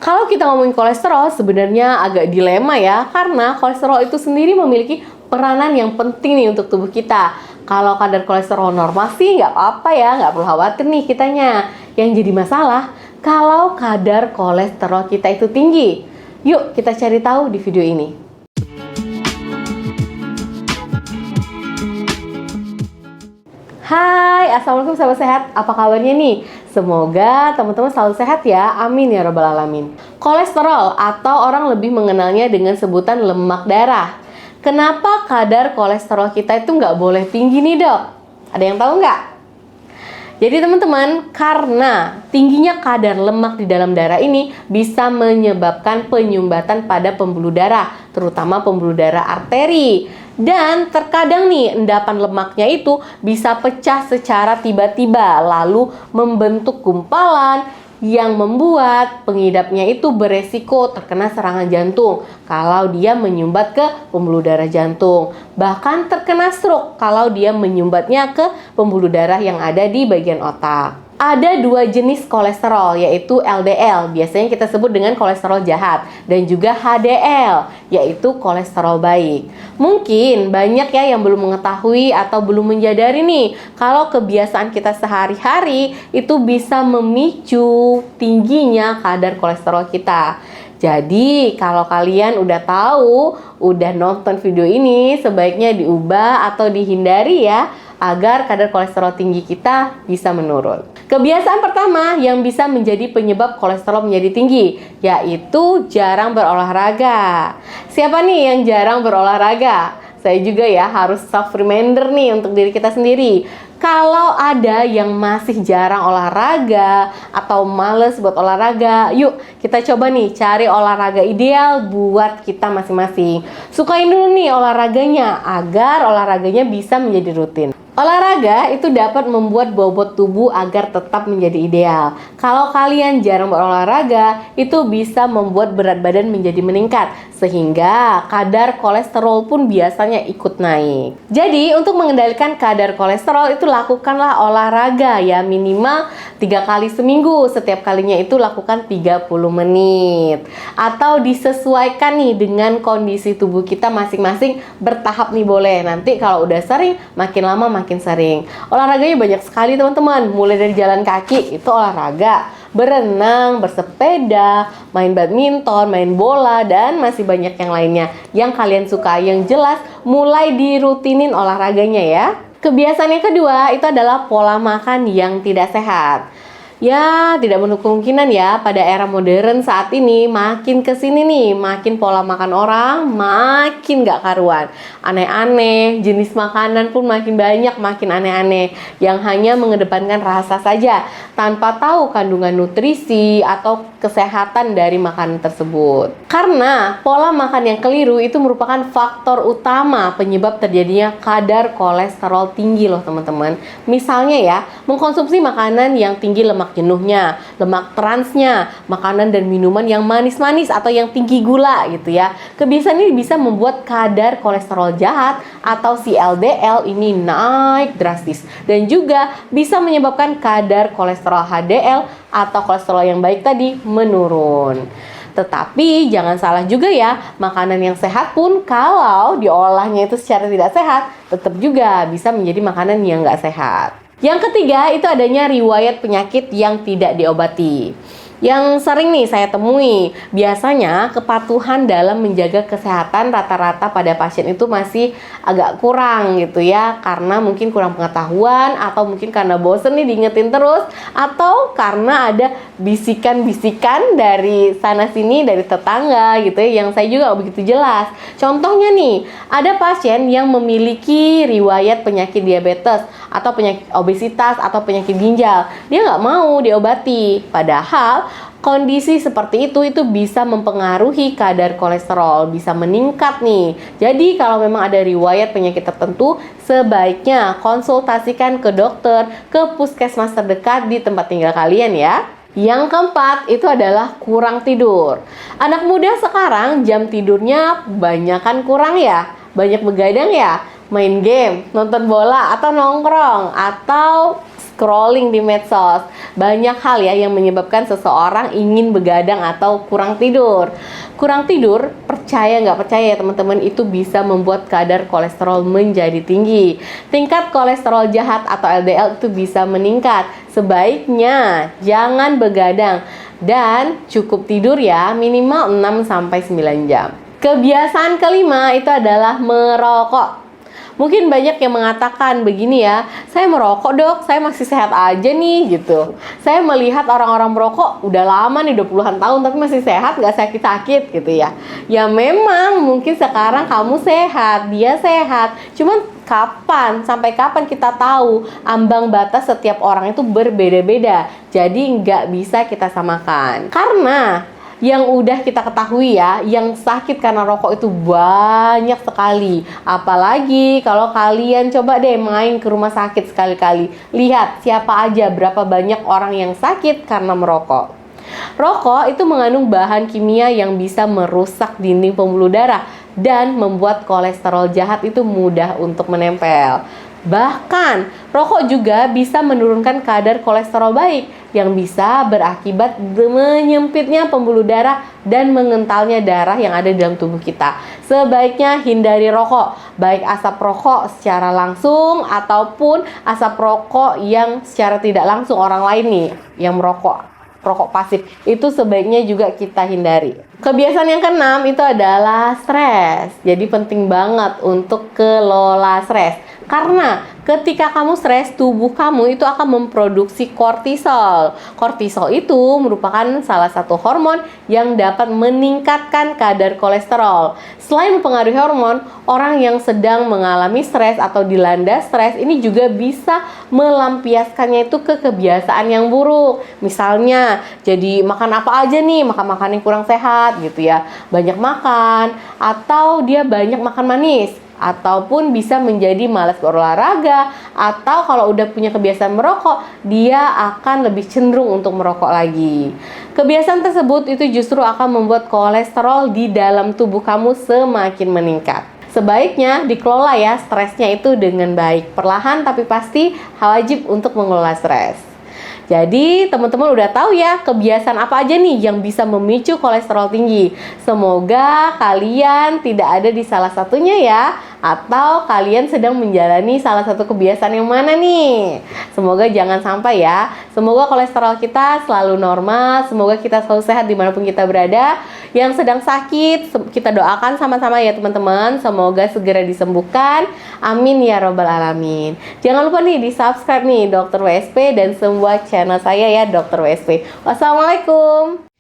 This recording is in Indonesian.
Kalau kita ngomongin kolesterol, sebenarnya agak dilema ya, karena kolesterol itu sendiri memiliki peranan yang penting nih untuk tubuh kita. Kalau kadar kolesterol normal sih nggak apa-apa ya, nggak perlu khawatir nih kitanya. Yang jadi masalah, kalau kadar kolesterol kita itu tinggi. Yuk kita cari tahu di video ini. Hai, Assalamualaikum sahabat sehat. Apa kabarnya nih? Semoga teman-teman selalu sehat ya. Amin ya robbal alamin. Kolesterol atau orang lebih mengenalnya dengan sebutan lemak darah. Kenapa kadar kolesterol kita itu nggak boleh tinggi nih dok? Ada yang tahu nggak? Jadi teman-teman, karena tingginya kadar lemak di dalam darah ini bisa menyebabkan penyumbatan pada pembuluh darah, terutama pembuluh darah arteri. Dan terkadang nih endapan lemaknya itu bisa pecah secara tiba-tiba, lalu membentuk gumpalan yang membuat pengidapnya itu beresiko terkena serangan jantung kalau dia menyumbat ke pembuluh darah jantung. Bahkan terkena stroke kalau dia menyumbatnya ke pembuluh darah yang ada di bagian otak. Ada dua jenis kolesterol, yaitu LDL, biasanya kita sebut dengan kolesterol jahat, dan juga HDL, yaitu kolesterol baik. Mungkin banyak ya yang belum mengetahui atau belum menyadari nih, kalau kebiasaan kita sehari-hari itu bisa memicu tingginya kadar kolesterol kita. Jadi kalau kalian udah tahu, udah nonton video ini, sebaiknya diubah atau dihindari ya, agar kadar kolesterol tinggi kita bisa menurun. Kebiasaan pertama yang bisa menjadi penyebab kolesterol menjadi tinggi, yaitu jarang berolahraga. Siapa nih yang jarang berolahraga? Saya juga ya harus self reminder nih untuk diri kita sendiri. Kalau ada yang masih jarang olahraga atau males buat olahraga, yuk kita coba nih cari olahraga ideal buat kita masing-masing. Sukain dulu nih olahraganya agar olahraganya bisa menjadi rutin. Olahraga itu dapat membuat bobot tubuh agar tetap menjadi ideal. Kalau kalian jarang berolahraga, itu bisa membuat berat badan menjadi meningkat, sehingga kadar kolesterol pun biasanya ikut naik. Jadi, untuk mengendalikan kadar kolesterol itu lakukanlah olahraga ya, minimal 3 kali seminggu. Setiap kalinya itu lakukan 30 menit. Atau disesuaikan nih dengan kondisi tubuh kita masing-masing, bertahap nih boleh. Nanti kalau udah sering, makin lama makin sering. Olahraganya banyak sekali teman-teman, mulai dari jalan kaki itu olahraga, berenang, bersepeda, main badminton, main bola, dan masih banyak yang lainnya yang kalian suka. Yang jelas mulai dirutinin olahraganya ya. Kebiasaan yang kedua itu adalah pola makan yang tidak sehat. Ya, tidak menutup kemungkinan ya, pada era modern saat ini makin kesini nih, makin pola makan orang makin gak karuan. Aneh-aneh, jenis makanan pun makin banyak, makin aneh-aneh, yang hanya mengedepankan rasa saja, tanpa tahu kandungan nutrisi atau kesehatan dari makanan tersebut. Karena pola makan yang keliru itu merupakan faktor utama penyebab terjadinya kadar kolesterol tinggi loh teman-teman. Misalnya ya, mengkonsumsi makanan yang tinggi lemak jenuhnya, lemak transnya, makanan dan minuman yang manis-manis atau yang tinggi gula gitu ya. Kebiasaan ini bisa membuat kadar kolesterol jahat atau si LDL ini naik drastis, dan juga bisa menyebabkan kadar kolesterol HDL atau kolesterol yang baik tadi menurun. Tetapi jangan salah juga ya, makanan yang sehat pun kalau diolahnya itu secara tidak sehat, tetap juga bisa menjadi makanan yang nggak sehat. Yang ketiga itu adanya riwayat penyakit yang tidak diobati. Yang sering nih saya temui, biasanya kepatuhan dalam menjaga kesehatan rata-rata pada pasien itu masih agak kurang gitu ya, karena mungkin kurang pengetahuan, atau mungkin karena bosen nih diingetin terus, atau karena ada bisikan-bisikan dari sana-sini, dari tetangga gitu ya, yang saya juga nggak begitu jelas. Contohnya nih, ada pasien yang memiliki riwayat penyakit diabetes, atau penyakit obesitas, atau penyakit ginjal. Dia nggak mau diobati, padahal kondisi seperti itu bisa mempengaruhi kadar kolesterol, bisa meningkat nih. Jadi kalau memang ada riwayat penyakit tertentu, sebaiknya konsultasikan ke dokter, ke puskesmas terdekat di tempat tinggal kalian ya. Yang keempat itu adalah kurang tidur. Anak muda sekarang jam tidurnya banyakan kurang ya, banyak begadang ya, main game, nonton bola, atau nongkrong, atau scrolling di medsos. Banyak hal ya yang menyebabkan seseorang ingin begadang atau kurang tidur. Kurang tidur, percaya nggak percaya ya teman-teman, itu bisa membuat kadar kolesterol menjadi tinggi. Tingkat kolesterol jahat atau LDL itu bisa meningkat. Sebaiknya jangan begadang dan cukup tidur ya, minimal 6-9 jam. Kebiasaan kelima itu adalah merokok. Mungkin banyak yang mengatakan begini ya, saya merokok dok, saya masih sehat aja nih gitu. Saya melihat orang-orang merokok udah lama nih, 20-an tahun tapi masih sehat, nggak sakit-sakit gitu ya. Ya memang mungkin sekarang kamu sehat, dia sehat. Cuman kapan, sampai kapan kita tahu? Ambang batas setiap orang itu berbeda-beda. Jadi nggak bisa kita samakan. Karena yang udah kita ketahui ya, yang sakit karena rokok itu banyak sekali. Apalagi kalau kalian coba deh main ke rumah sakit sekali-kali. Lihat siapa aja, berapa banyak orang yang sakit karena merokok. Rokok itu mengandung bahan kimia yang bisa merusak dinding pembuluh darah dan membuat kolesterol jahat itu mudah untuk menempel. Bahkan, rokok juga bisa menurunkan kadar kolesterol baik yang bisa berakibat menyempitnya pembuluh darah dan mengentalnya darah yang ada di dalam tubuh kita. Sebaiknya hindari rokok, baik asap rokok secara langsung ataupun asap rokok yang secara tidak langsung orang lain nih yang merokok. Rokok pasif itu sebaiknya juga kita hindari. Kebiasaan yang keenam itu adalah stres. Jadi penting banget untuk kelola stres. Karena ketika kamu stres, tubuh kamu itu akan memproduksi kortisol. Kortisol itu merupakan salah satu hormon yang dapat meningkatkan kadar kolesterol. Selain mempengaruhi hormon, orang yang sedang mengalami stres atau dilanda stres ini juga bisa melampiaskannya itu ke kebiasaan yang buruk. Misalnya, jadi makan apa aja nih, makan yang kurang sehat gitu ya. Banyak makan, atau dia banyak makan manis. Ataupun bisa menjadi malas berolahraga, atau kalau udah punya kebiasaan merokok, dia akan lebih cenderung untuk merokok lagi. Kebiasaan tersebut itu justru akan membuat kolesterol di dalam tubuh kamu semakin meningkat. Sebaiknya dikelola ya stresnya itu dengan baik, perlahan tapi pasti wajib untuk mengelola stres. Jadi teman-teman udah tahu ya kebiasaan apa aja nih yang bisa memicu kolesterol tinggi. Semoga kalian tidak ada di salah satunya ya, atau kalian sedang menjalani salah satu kebiasaan yang mana nih. Semoga jangan sampai ya. Semoga kolesterol kita selalu normal, semoga kita selalu sehat dimanapun kita berada. Yang sedang sakit, kita doakan sama-sama ya teman-teman, semoga segera disembuhkan. Amin ya robbal alamin. Jangan lupa nih di subscribe nih Dr. WSP dan semua channel saya ya Dr. WSP. Wassalamualaikum.